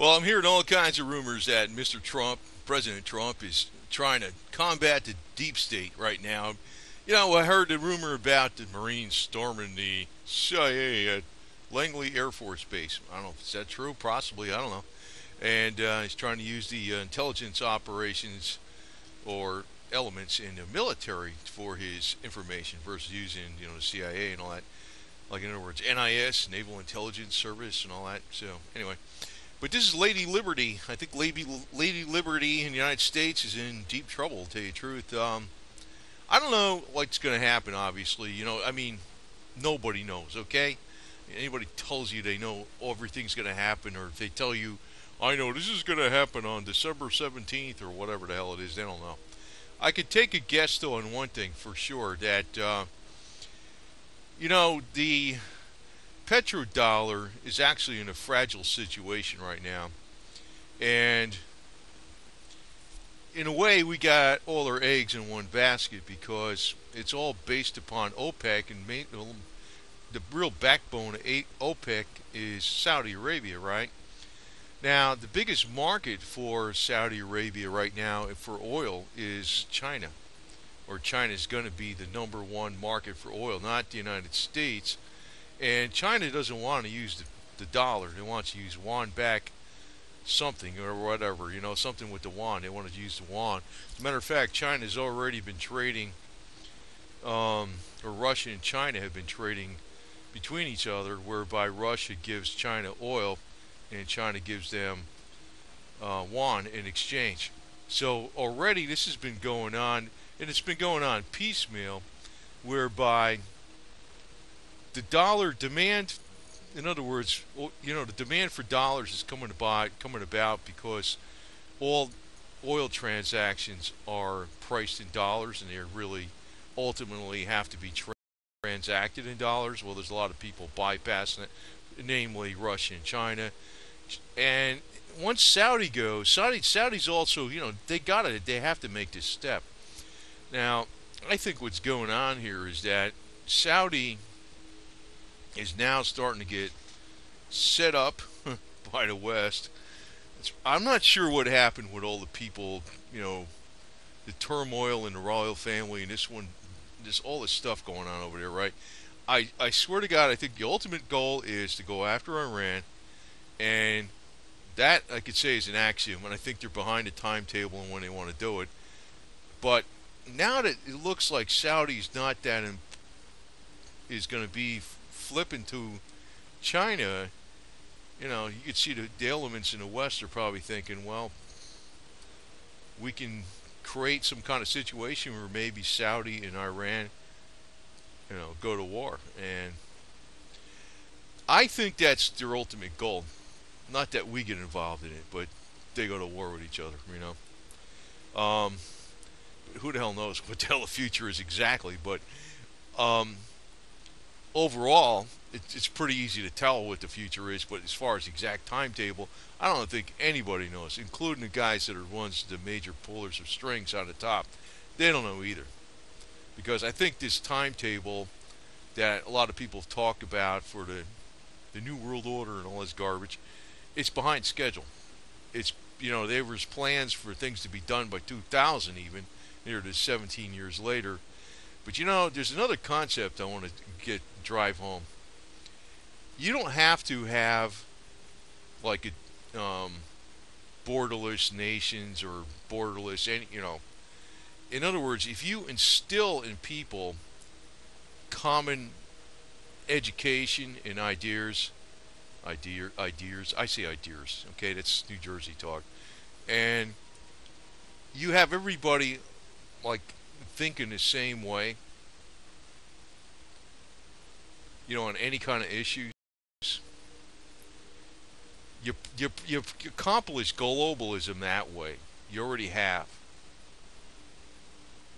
Well, I'm hearing all kinds of rumors that Mr. Trump, President Trump, is trying to combat the deep state right now. I heard the rumor about the Marines storming the CIA at Langley Air Force Base. I don't know if that true. Possibly, I don't know. And he's trying to use the intelligence operations or elements in the military for his information versus using, the CIA and all that. Like, in other words, NIS, Naval Intelligence Service, and all that. So, anyway. But this is Lady Liberty. I think Lady Liberty in the United States is in deep trouble, to tell you the truth. I don't know what's going to happen, obviously. Nobody knows, okay? Anybody tells you they know everything's going to happen, or if they tell you, I know this is going to happen on December 17th, or whatever the hell it is, they don't know. I could take a guess, though, on one thing for sure, that, the petrodollar is actually in a fragile situation right now. And in a way, we got all our eggs in one basket because it's all based upon OPEC, and the real backbone of OPEC is Saudi Arabia, right? Now, the biggest market for Saudi Arabia right now for oil is China, or China is going to be the number one market for oil, not the United States. And China doesn't want to use the dollar. They want to use yuan back something or whatever, something with the yuan. They want to use the yuan. As a matter of fact, China's already been trading, or Russia and China have been trading between each other, whereby Russia gives China oil and China gives them yuan in exchange. So already this has been going on, and it's been going on piecemeal, whereby the dollar demand, in other words, the demand for dollars is coming about because all oil transactions are priced in dollars, and they really ultimately have to be transacted in dollars. Well, there's a lot of people bypassing it, namely Russia and China. And once Saudi goes, Saudi's also, they have to make this step. Now, I think what's going on here is that Saudi is now starting to get set up by the West. I'm not sure what happened with all the people, the turmoil in the royal family and all this stuff going on over there, right? I swear to God, I think the ultimate goal is to go after Iran, and that I could say is an axiom, and I think they're behind a timetable and when they want to do it. But now that it looks like Saudi's not that is going to be flipping to China, you could see the elements in the West are probably thinking, well, we can create some kind of situation where maybe Saudi and Iran, go to war. And I think that's their ultimate goal. Not that we get involved in it, but they go to war with each other, who the hell knows what the hell the future is exactly, but overall, it's pretty easy to tell what the future is, but as far as the exact timetable, I don't think anybody knows, including the guys that are the major pullers of strings on the top. They don't know either. Because I think this timetable that a lot of people have talked about for the New World Order and all this garbage, it's behind schedule. It's, there was plans for things to be done by 2000 even, near to 17 years later. But there's another concept I want to drive home. You don't have to have like a borderless nations or borderless in other words, if you instill in people common education and ideas, I say ideas, okay, that's New Jersey talk, and you have everybody like thinking the same way, on any kind of issues, you accomplish globalism that way. You already have.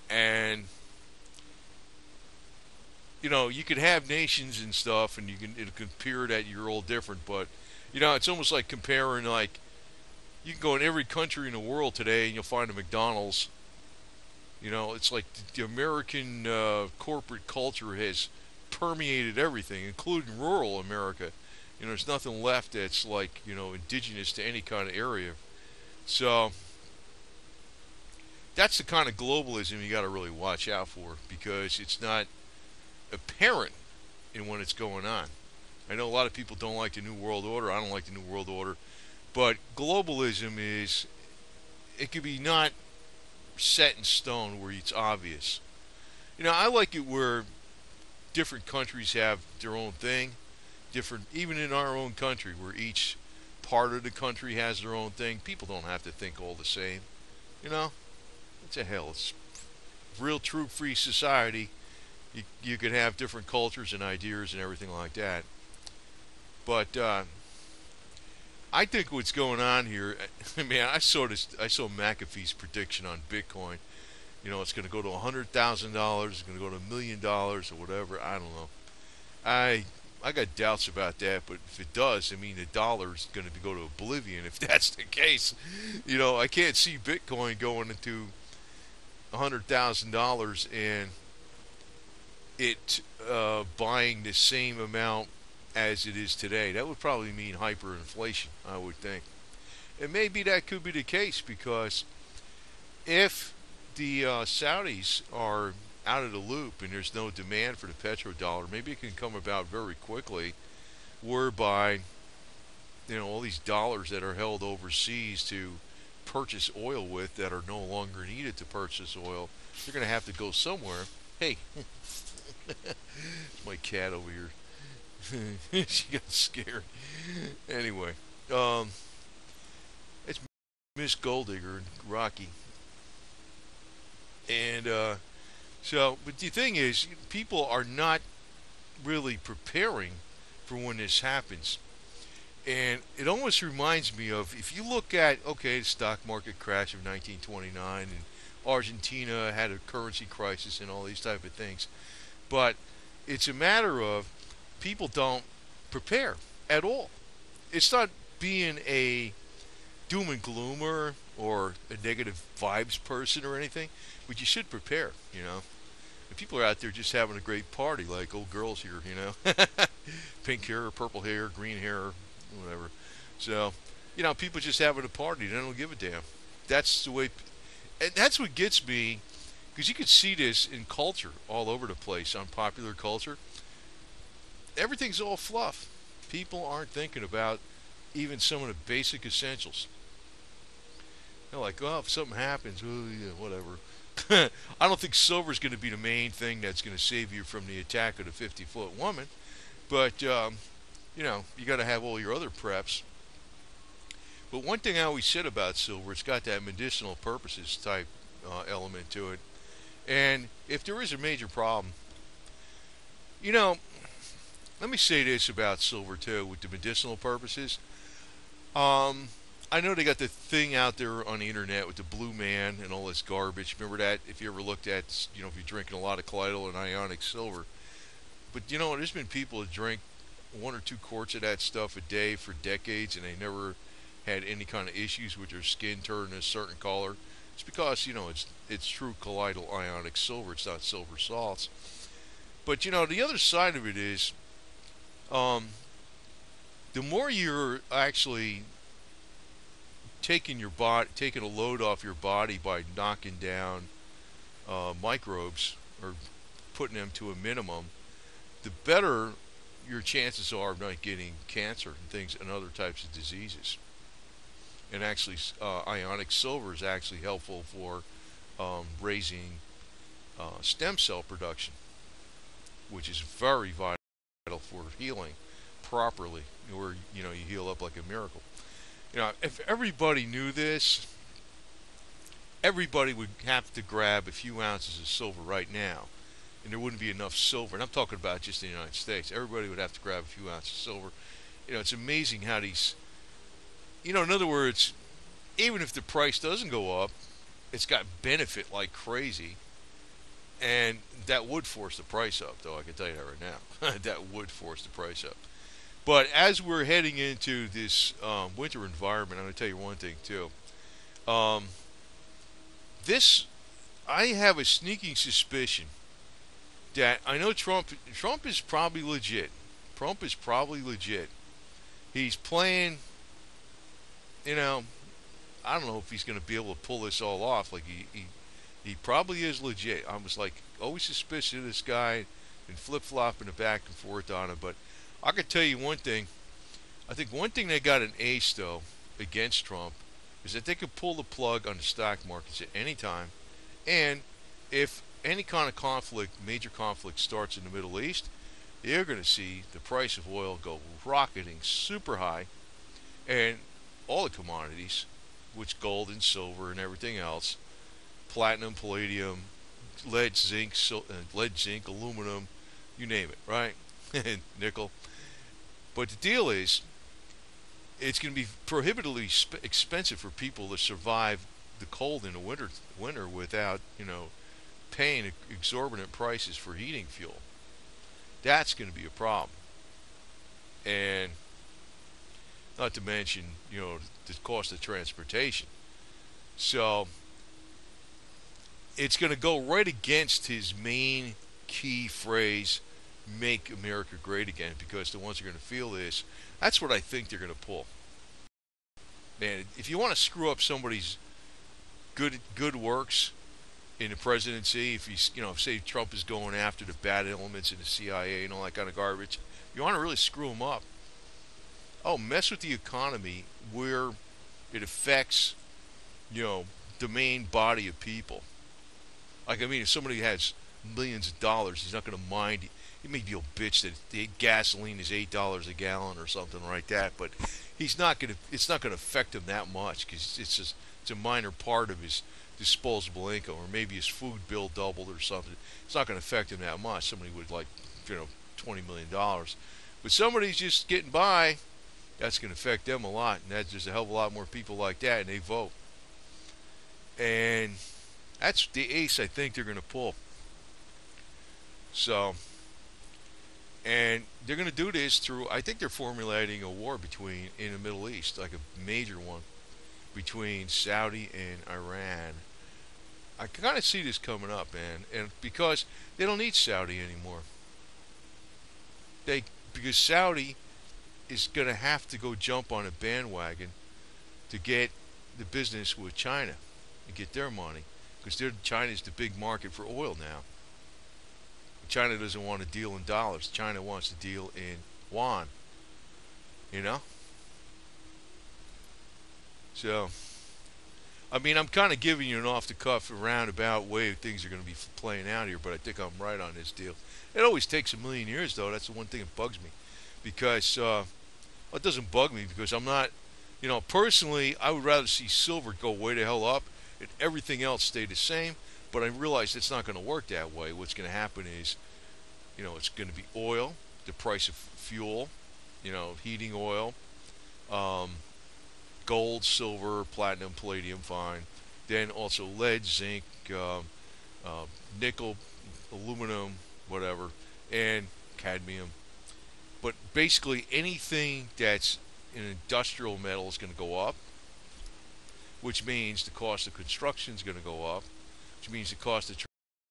And you could have nations and stuff, and it can appear that you're all different, but it's almost like comparing, like, you can go in every country in the world today and you'll find a McDonald's. It's like the American corporate culture has permeated everything, including rural America. There's nothing left that's like, indigenous to any kind of area. So that's the kind of globalism you got to really watch out for, because it's not apparent in when it's going on. I know a lot of people don't like the New World Order. I don't like the New World Order. But globalism is, it could be not set in stone where it's obvious. I like it where different countries have their own thing. Different, even in our own country, where each part of the country has their own thing. People don't have to think all the same. You know, it's a hell. It's real, true, free society. You could have different cultures and ideas and everything like that. But I think what's going on here, man, I saw McAfee's prediction on Bitcoin. It's going to go to $100,000. It's going to go to $1,000,000 or whatever. I don't know. I got doubts about that, but if it does, I mean, the dollar is going to go to oblivion if that's the case. I can't see Bitcoin going into $100,000 and it buying the same amount as it is today. That would probably mean hyperinflation, I would think. And maybe that could be the case, because if the Saudis are out of the loop and there's no demand for the petrodollar, maybe it can come about very quickly, whereby all these dollars that are held overseas to purchase oil with, that are no longer needed to purchase oil, they're going to have to go somewhere. Hey, my cat over here. She got scared. Anyway, it's Miss Golddigger and Rocky. And but the thing is, people are not really preparing for when this happens. And it almost reminds me of, if you look at, okay, the stock market crash of 1929, and Argentina had a currency crisis and all these type of things. But it's a matter of people don't prepare at all. It's not being a doom and gloomer or a negative vibes person or anything, but you should prepare. And people are out there just having a great party, like old girls here, pink hair, purple hair, green hair, whatever. So, people just having a party. They don't give a damn. That's the way, and that's what gets me, because you could see this in culture all over the place, on popular culture. Everything's all fluff. People aren't thinking about even some of the basic essentials. They're like, oh, if something happens, oh, yeah, whatever. I don't think silver's going to be the main thing that's going to save you from the attack of the 50-foot woman. But, you got to have all your other preps. But one thing I always said about silver, it's got that medicinal purposes type element to it. And if there is a major problem, let me say this about silver too, with the medicinal purposes. I know they got the thing out there on the internet with the blue man and all this garbage. Remember that? If you ever looked at, if you're drinking a lot of colloidal and ionic silver. But there's been people that drink 1 or 2 quarts of that stuff a day for decades, and they never had any kind of issues with their skin turning a certain color. It's because it's true colloidal ionic silver. It's not silver salts. But the other side of it is, the more you're actually taking a load off your body by knocking down microbes, or putting them to a minimum, the better your chances are of not getting cancer and things and other types of diseases. And actually, ionic silver is actually helpful for raising stem cell production, which is very vital for healing properly, where you heal up like a miracle. If everybody knew this, everybody would have to grab a few ounces of silver right now, and there wouldn't be enough silver. And I'm talking about just in the United States. Everybody would have to grab a few ounces of silver. It's amazing how these, in other words, even if the price doesn't go up, it's got benefit like crazy. And that would force the price up, though, I can tell you that right now. That would force the price up. But as we're heading into this winter environment, I'm going to tell you one thing, too. I have a sneaking suspicion that, I know Trump is probably legit. Trump is probably legit. He's playing, you know, I don't know if he's going to be able to pull this all off. Like he probably is legit. I was like always suspicious of this guy and flip flopping it back and forth on him. But I could tell you one thing. I think one thing they got an ace though against Trump is that they could pull the plug on the stock markets at any time, and if any kind of conflict, major conflict starts in the Middle East, you're going to see the price of oil go rocketing super high, and all the commodities, which gold and silver and everything else, platinum, palladium, lead, zinc, aluminum, you name it, right? And nickel. But the deal is, it's going to be prohibitively expensive for people to survive the cold in the winter without, paying exorbitant prices for heating fuel. That's going to be a problem. And not to mention, the cost of transportation. So it's going to go right against his main key phrase, make America great again, because the ones who are going to feel this, that's what I think they're going to pull. Man, if you want to screw up somebody's good works in the presidency, if he's, say Trump is going after the bad elements in the CIA and all that kind of garbage, you want to really screw him up. Oh, mess with the economy where it affects, the main body of people. Like, if somebody has millions of dollars, he's not going to mind. He may be a bitch that the gasoline is $8 a gallon or something like that, but he's not going to. It's not going to affect him that much because it's a minor part of his disposable income, or maybe his food bill doubled or something. It's not going to affect him that much. Somebody would like, $20 million, but somebody's just getting by. That's going to affect them a lot, and there's a hell of a lot more people like that, and they vote. And that's the ace I think they're going to pull. So, and they're going to do this through, I think they're formulating a war in the Middle East, like a major one, between Saudi and Iran. I kind of see this coming up, man, and because they don't need Saudi anymore. Because Saudi is going to have to go jump on a bandwagon to get the business with China and get their money, because China's the big market for oil now. China doesn't want to deal in dollars. China wants to deal in yuan. So, I'm kind of giving you an off-the-cuff, roundabout way things are going to be playing out here, but I think I'm right on this deal. It always takes a million years, though. That's the one thing that bugs me. Because, it doesn't bug me because I'm not, personally, I would rather see silver go way the hell up and everything else stay the same. But I realize it's not going to work that way. What's going to happen is, it's going to be oil, the price of fuel, heating oil, gold, silver, platinum, palladium, fine. Then also lead, zinc, nickel, aluminum, whatever, and cadmium. But basically anything that's an industrial metal is going to go up, which means the cost of construction is going to go up, which means the cost of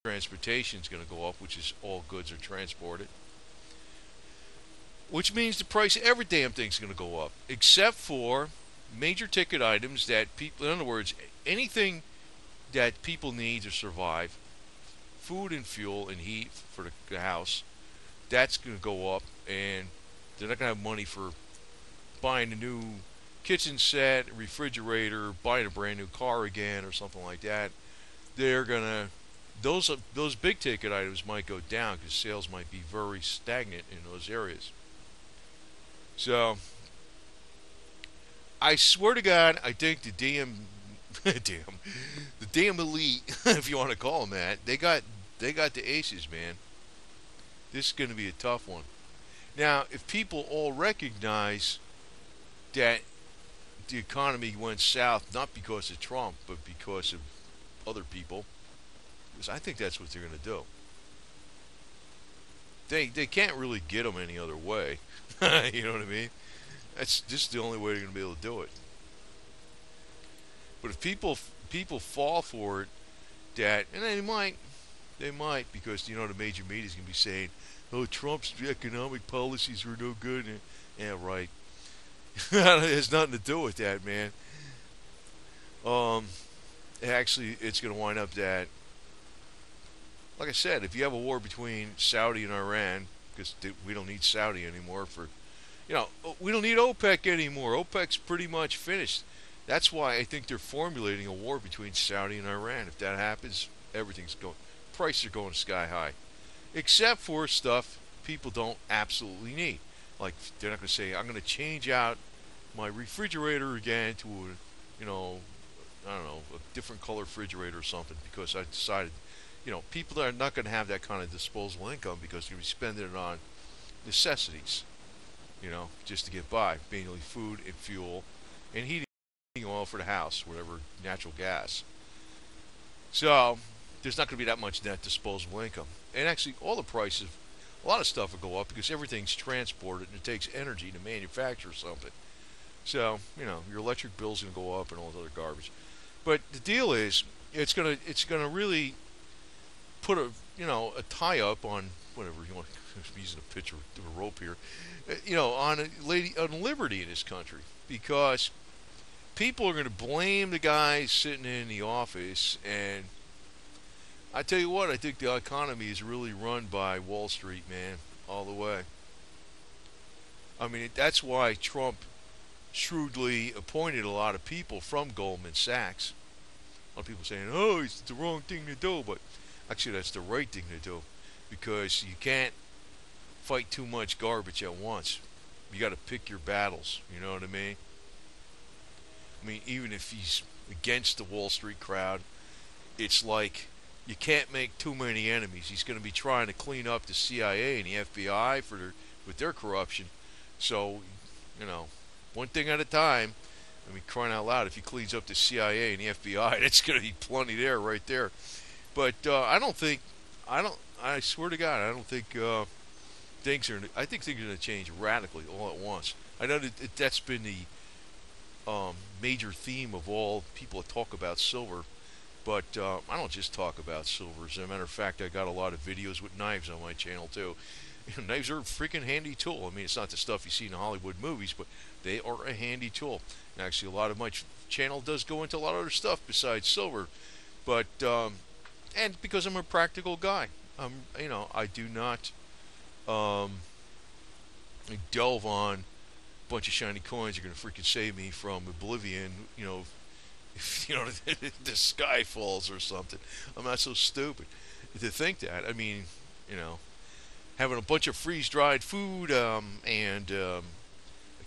transportation is going to go up, which is all goods are transported, which means the price of every damn thing is going to go up, except for major ticket items that people, in other words, anything that people need to survive, food and fuel and heat for the house, that's going to go up, and they're not going to have money for buying a new kitchen set, refrigerator, buying a brand new car again, or something like that. They're gonna, those big ticket items might go down because sales might be very stagnant in those areas. So I swear to God, I think the damn elite, if you want to call them that, they got the aces, man. This is going to be a tough one. Now, if people all recognize that the economy went south not because of Trump, but because of other people, because I think that's what they're going to do. They can't really get them any other way. You know what I mean? That's just the only way they're going to be able to do it. But if people fall for it, and they might, because the major media is going to be saying, "Oh, Trump's economic policies were no good." And, yeah, right. It has nothing to do with that, man. Um, Actually, it's going to wind up that, like I said, if you have a war between Saudi and Iran, because we don't need Saudi anymore for, we don't need OPEC anymore. OPEC's pretty much finished. That's why I think they're formulating a war between Saudi and Iran. If that happens, everything's going, prices are going sky high, except for stuff people don't absolutely need. Like they're not going to say, I'm going to change out my refrigerator again to I don't know, a different color refrigerator or something because I decided, people that are not going to have that kind of disposable income because you're spending it on necessities, just to get by, mainly food and fuel and heating oil for the house, whatever, natural gas. So there's not going to be that much net disposable income. And actually, all the prices, a lot of stuff will go up because everything's transported and it takes energy to manufacture something. So, your electric bill's going to go up and all this other garbage. But the deal is, it's gonna really put a tie up on whatever you want. I'm using a picture of a rope here, on liberty in this country because people are going to blame the guys sitting in the office. And I tell you what, I think the economy is really run by Wall Street, man, all the way. I mean, that's why Trump shrewdly appointed a lot of people from Goldman Sachs. A lot of people saying, "Oh, it's the wrong thing to do," but actually, that's the right thing to do because you can't fight too much garbage at once. You got to pick your battles. You know what I mean? I mean, even if he's against the Wall Street crowd, it's like you can't make too many enemies. He's going to be trying to clean up the CIA and the FBI with their corruption. So, one thing at a time. I mean, crying out loud, if he cleans up the CIA and the FBI, that's going to be plenty there, right there. But I swear to God, I don't think I think things are going to change radically all at once. I know that's been the major theme of all people that talk about silver, but I don't just talk about silver. As a matter of fact, I got a lot of videos with knives on my channel, too. Knives are a freaking handy tool. I mean, it's not the stuff you see in Hollywood movies, but they are a handy tool. And actually, a lot of my channel does go into a lot of other stuff besides silver. But, and because I'm a practical guy, I do not delve on a bunch of shiny coins. You're going to freaking save me from oblivion, if, the sky falls or something. I'm not so stupid to think that. I mean, having a bunch of freeze-dried food and a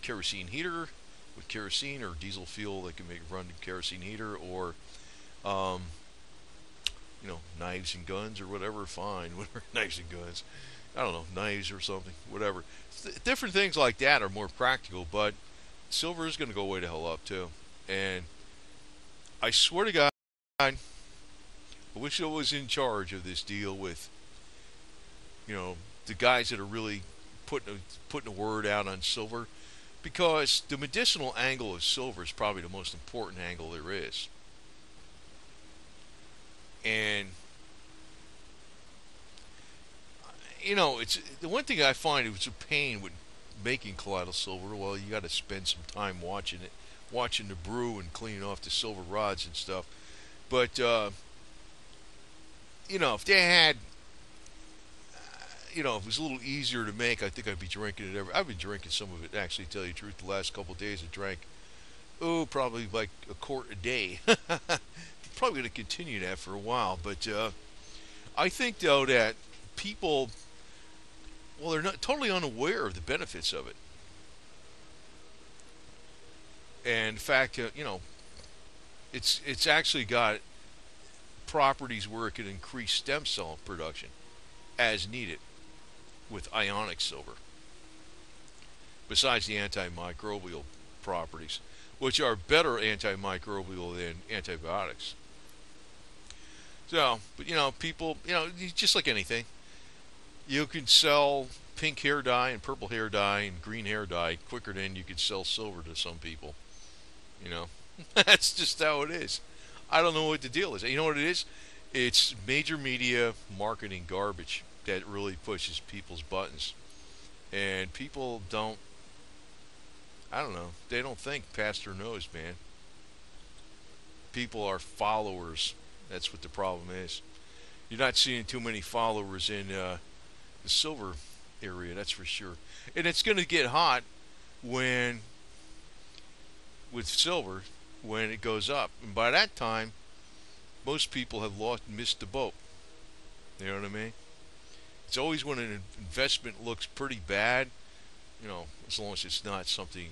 kerosene heater with kerosene or diesel fuel that can run a kerosene heater, or knives and guns or whatever. Fine, whatever, knives and guns. I don't know, knives or something, whatever. Different things like that are more practical, but silver is going to go way the hell up too. And I swear to God, I wish I was in charge of this deal with, the guys that are really putting a word out on silver, because the medicinal angle of silver is probably the most important angle there is. And it's the one thing I find, it was a pain with making colloidal silver. Well, you got to spend some time watching it, watching the brew and cleaning off the silver rods and stuff. But if they had, if it was a little easier to make, I think I'd be drinking it I've been drinking some of it, actually, to tell you the truth. The last couple of days I drank, probably like a quart a day. Probably going to continue that for a while. But I think, though, that people, well, they're not totally unaware of the benefits of it. And in fact, it's actually got properties where it can increase stem cell production as needed with ionic silver, besides the antimicrobial properties, which are better antimicrobial than antibiotics. So, but people, just like anything, you can sell pink hair dye and purple hair dye and green hair dye quicker than you could sell silver to some people. That's just how it is. I don't know what the deal is. You know what it is? It's major media marketing garbage that really pushes people's buttons. And people don't I don't know. They don't think past their nose, man. People are followers. That's what the problem is. You're not seeing too many followers in the silver area, that's for sure. And it's going to get hot when, with silver, when it goes up. And by that time, most people have missed the boat. You know what I mean? It's always when an investment looks pretty bad, as long as it's not something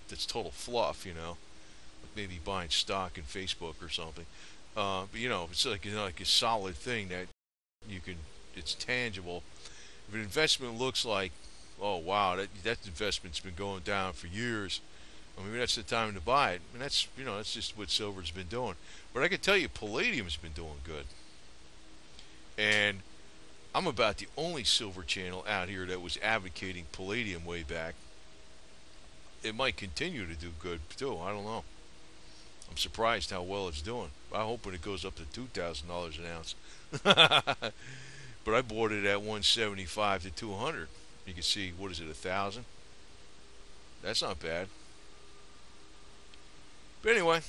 that's total fluff, like maybe buying stock in Facebook or something. But it's like like a solid thing that it's tangible. If an investment looks like, oh wow, that investment's been going down for years, well, maybe that's the time to buy it. And that's just what silver's been doing. But I can tell you, palladium's been doing good. And I'm about the only silver channel out here that was advocating palladium way back. It might continue to do good too. I don't know. I'm surprised how well it's doing. I hope when it goes up to $2,000 an ounce. But I bought it at 175 to 200. You can see, what is it, 1,000? That's not bad. But anyway,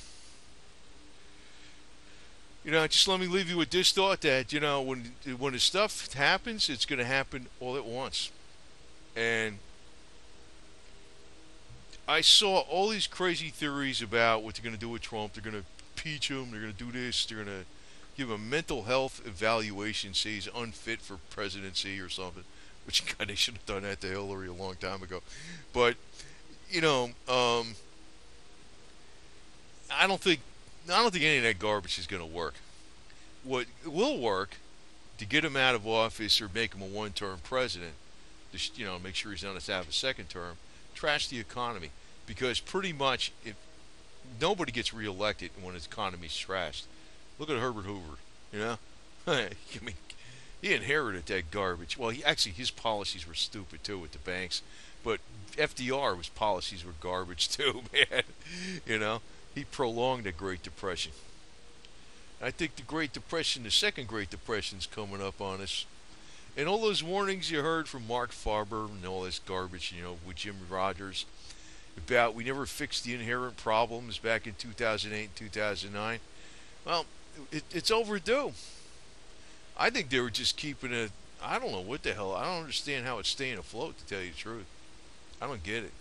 just let me leave you with this thought that, when the stuff happens, it's going to happen all at once. And I saw all these crazy theories about what they're going to do with Trump. They're going to impeach him. They're going to do this. They're going to give him a mental health evaluation, say he's unfit for presidency or something. Which, God, they should have done that to Hillary a long time ago. But, I don't think any of that garbage is going to work. What will work to get him out of office or make him a one-term president, make sure he's not to have a second term, trash the economy. Because pretty much, if nobody gets reelected when his economy's trashed. Look at Herbert Hoover, I mean, he inherited that garbage. Well, his policies were stupid too with the banks, but FDR's policies were garbage too, man. He prolonged the Great Depression. I think the second Great Depression's coming up on us. And all those warnings you heard from Mark Farber and all this garbage, with Jim Rogers, about we never fixed the inherent problems back in 2008 and 2009. Well, it's overdue. I think they were just keeping it. I don't know what the hell. I don't understand how it's staying afloat, to tell you the truth. I don't get it.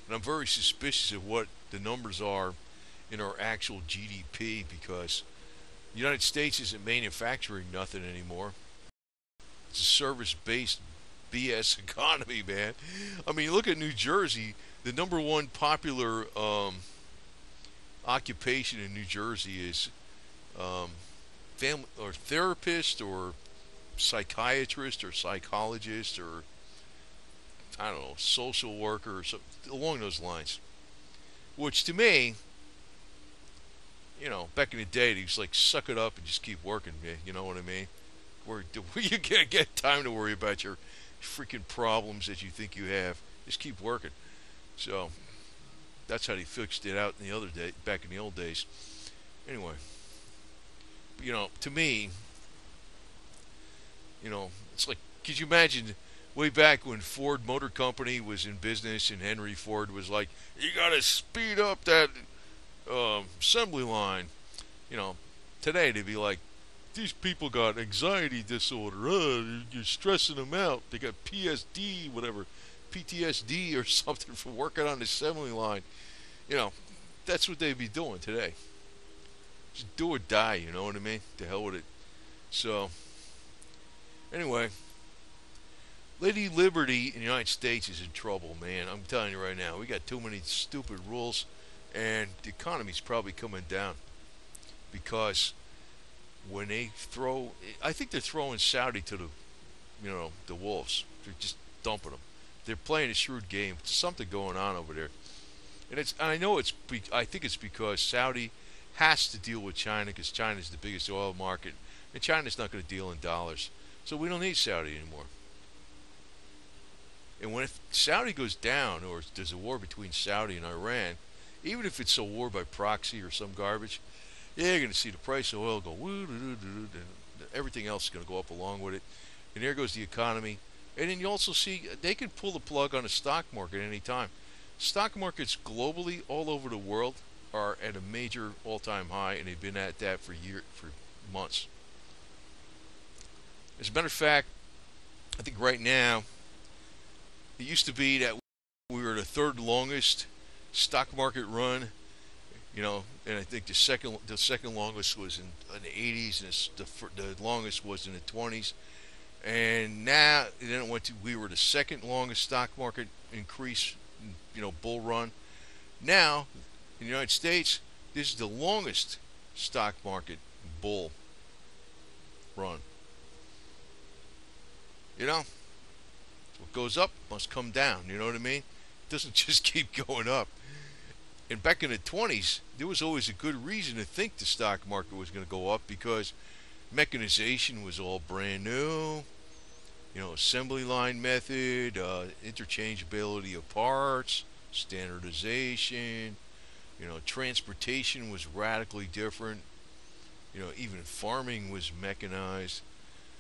And I'm very suspicious of what the numbers are in our actual GDP, because the United States isn't manufacturing nothing anymore. It's a service-based BS economy, man. I mean, look at New Jersey. The number one popular occupation in New Jersey is family or therapist or psychiatrist or psychologist or, I don't know, social worker or something along those lines. Which to me, back in the day, he was like, suck it up and just keep working, man. You know what I mean? Where you can't get time to worry about your freaking problems that you think you have. Just keep working. So that's how they fixed it out in the other day, back in the old days. Anyway, to me, it's like, could you imagine way back when Ford Motor Company was in business and Henry Ford was like, you got to speed up that assembly line. Today they'd be like, these people got anxiety disorder. You're stressing them out. They got PSD, whatever, PTSD or something for working on the assembly line. That's what they'd be doing today. Just do or die, you know what I mean? To hell with it. So, anyway, Lady Liberty in the United States is in trouble, man. I'm telling you right now. We got too many stupid rules, and the economy's probably coming down. Because when they I think they're throwing Saudi to the wolves. They're just dumping them. They're playing a shrewd game. There's something going on over there. And I think it's because Saudi has to deal with China, because China's the biggest oil market, and China's not going to deal in dollars. So we don't need Saudi anymore. And if Saudi goes down, or there's a war between Saudi and Iran, even if it's a war by proxy or some garbage, you're going to see the price of oil go woo, and everything else is going to go up along with it. And there goes the economy. And then you also see they can pull the plug on the stock market any time. Stock markets globally, all over the world, are at a major all-time high, and they've been at that for months. As a matter of fact, I think right now it used to be that we were the third longest stock market run, and I think the second longest was in the 80s, and the longest was in the 20s. And now then we were the second longest stock market increase, bull run. Now in the United States, this is the longest stock market bull run. What goes up must come down. You know what I mean? It doesn't just keep going up. And back in the 20s, there was always a good reason to think the stock market was going to go up, because mechanization was all brand new. Assembly line method, interchangeability of parts, standardization. Transportation was radically different. Even farming was mechanized.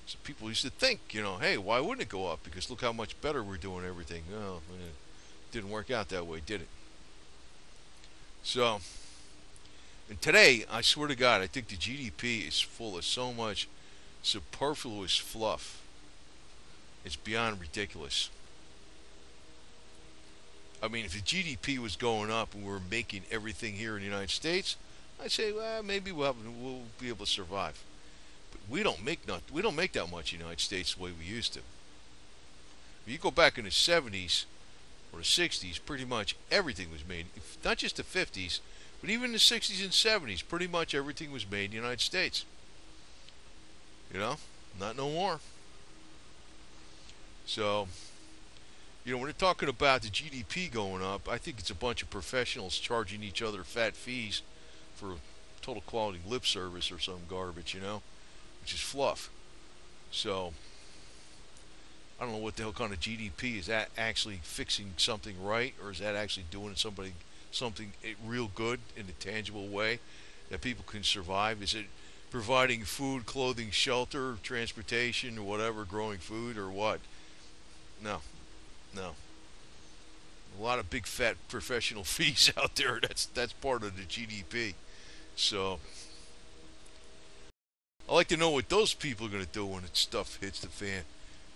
So people used to think, hey, why wouldn't it go up? Because look how much better we're doing everything. Oh, man, it didn't work out that way, did it? So, and today, I swear to God, I think the GDP is full of so much superfluous fluff. It's beyond ridiculous. I mean, if the GDP was going up and we're making everything here in the United States, I'd say, well, maybe we'll be able to survive. But we don't make that much in the United States the way we used to. If you go back in the 70s or the 60s, pretty much everything was made. Not just the 50s, but even the 60s and 70s, pretty much everything was made in the United States. Not no more. So, when they're talking about the GDP going up, I think it's a bunch of professionals charging each other fat fees for total quality lip service or some garbage, which is fluff. So, I don't know what the hell kind of GDP is that actually fixing something right, or is that actually doing something real good in a tangible way that people can survive? Is it providing food, clothing, shelter, transportation, or whatever, growing food, or what? No. A lot of big fat professional fees out there. That's part of the GDP. So I like to know what those people are going to do when the stuff hits the fan.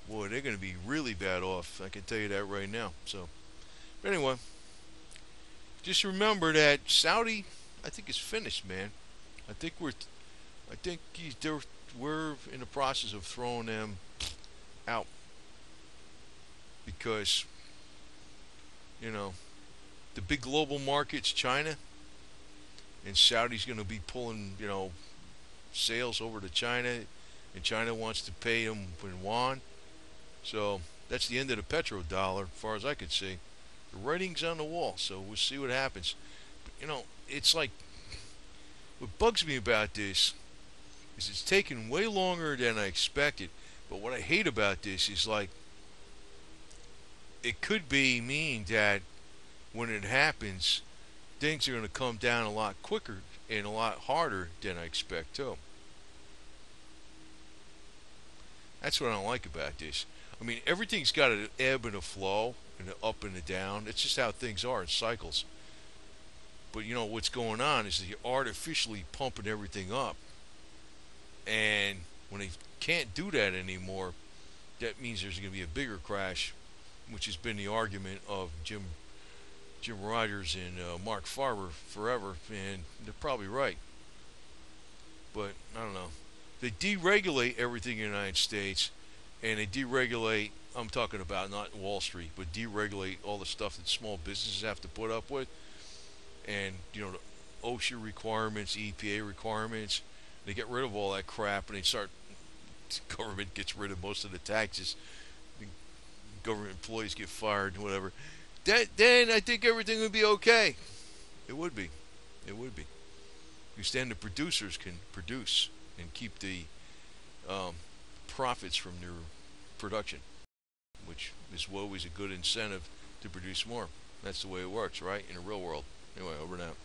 Boy, they're going to be really bad off. I can tell you that right now. So, but anyway, just remember that Saudi, I think, is finished, man. I think we're in the process of throwing them out, because the big global market's China, and Saudi's going to be pulling sales over to China, and China wants to pay them in yuan. So that's the end of the petrodollar, as far as I could see. The writing's on the wall, so we'll see what happens. But, it's like, what bugs me about this is it's taken way longer than I expected. But what I hate about this is, like, it could mean that when it happens, things are going to come down a lot quicker and a lot harder than I expect too. That's what I don't like about this. I mean, everything's got an ebb and a flow, and an up and a down. It's just how things are in cycles. But what's going on is they're artificially pumping everything up, and when they can't do that anymore, that means there's going to be a bigger crash, which has been the argument of Jim Rogers and Mark Farber forever, and they're probably right. But I don't know. They deregulate everything in the United States, and they deregulate, I'm talking about not Wall Street, but deregulate all the stuff that small businesses have to put up with. And, the OSHA requirements, EPA requirements, they get rid of all that crap, and the government gets rid of most of the taxes. Government employees get fired and whatever. Then I think everything would be okay. It would be. Because then the producers can produce and keep the profits from their production, which is always a good incentive to produce more. That's the way it works, right? In the real world. Anyway, over and out.